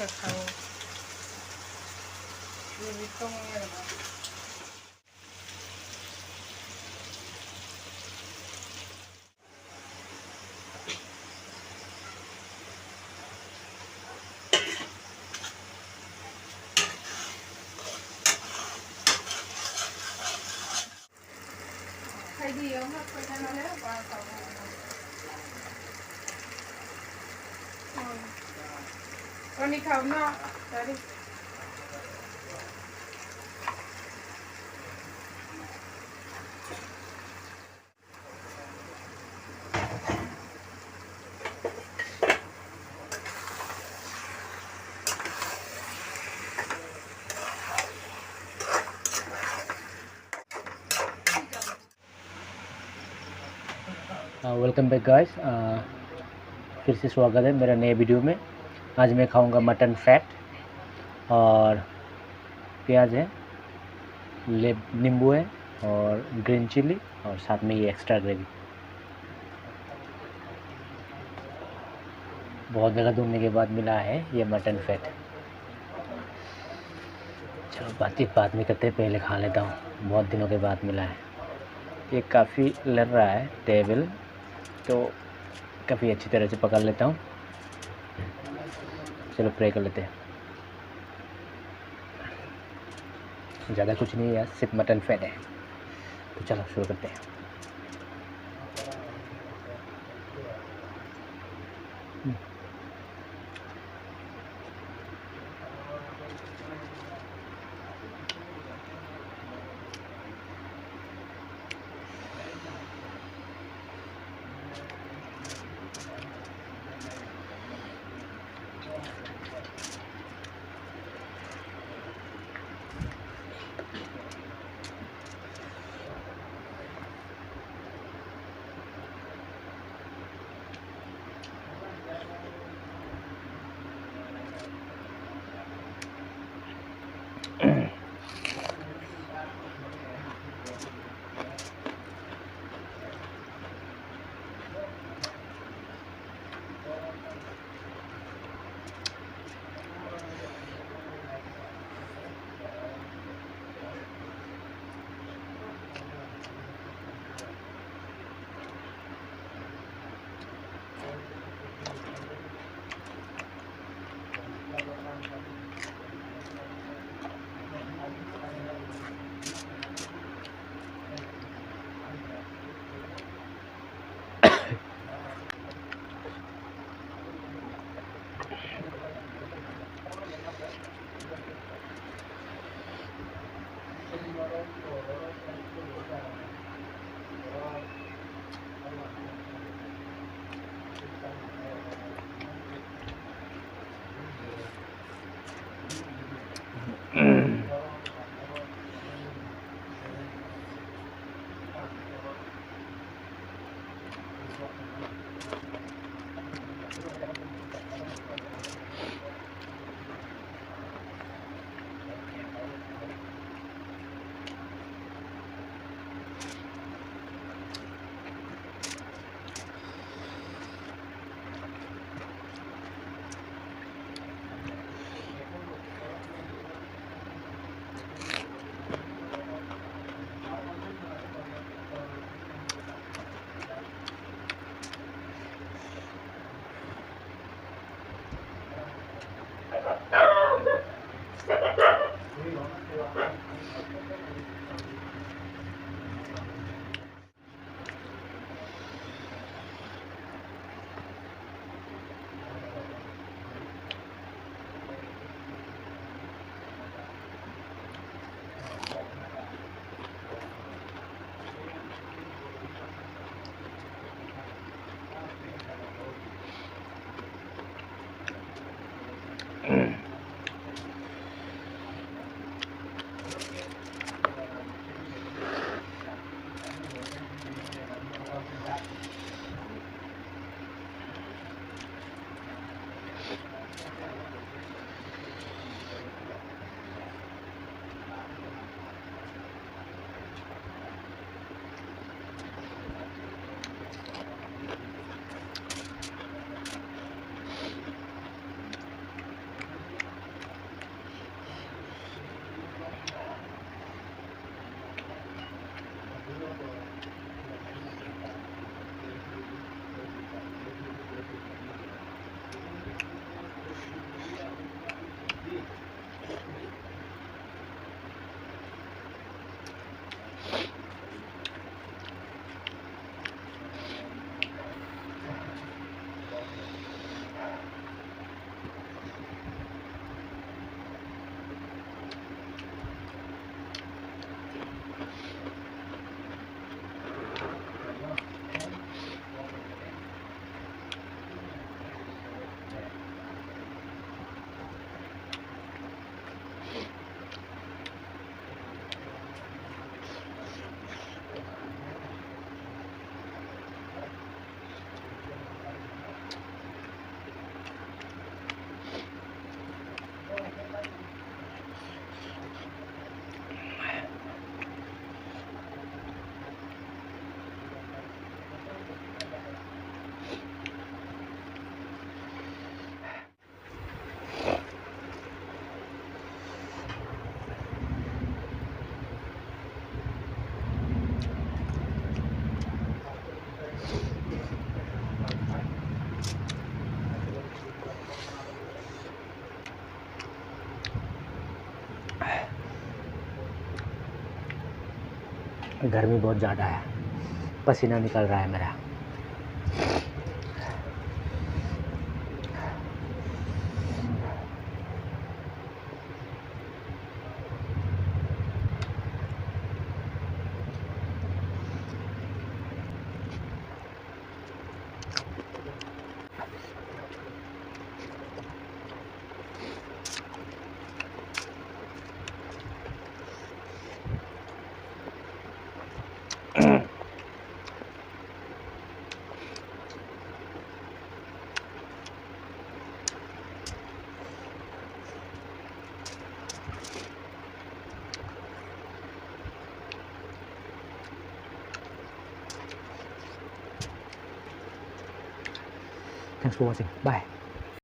cacao. Ini tong ya. Hay đi ông hát quay nó đấy và tàu. Con đi khẩu nó, đấy đi. Welcome back guys, फिर से स्वागत है मेरा नए video में। आज मैं खाऊंगा मटन फैट और प्याज है, नींबू है और ग्रीन चिली और साथ में ये एक्स्ट्रा ग्रेवी। बहुत जगह ढूंढने के बाद मिला है ये मटन फैट। चलो बात नहीं करते, पहले खा लेता हूँ। बहुत दिनों के बाद मिला है। ये काफ़ी लड़ रहा है टेबल, तो काफ़ी अच्छी तरह से पकड़ लेता हूँ। चलो प्रे कर लेते हैं। ज़्यादा कुछ नहीं है यार, सिर्फ मटन फैट है। तो चलो शुरू करते हैं। गर्मी बहुत ज़्यादा है, पसीना निकल रहा है मेरा। Thanks for watching. Bye.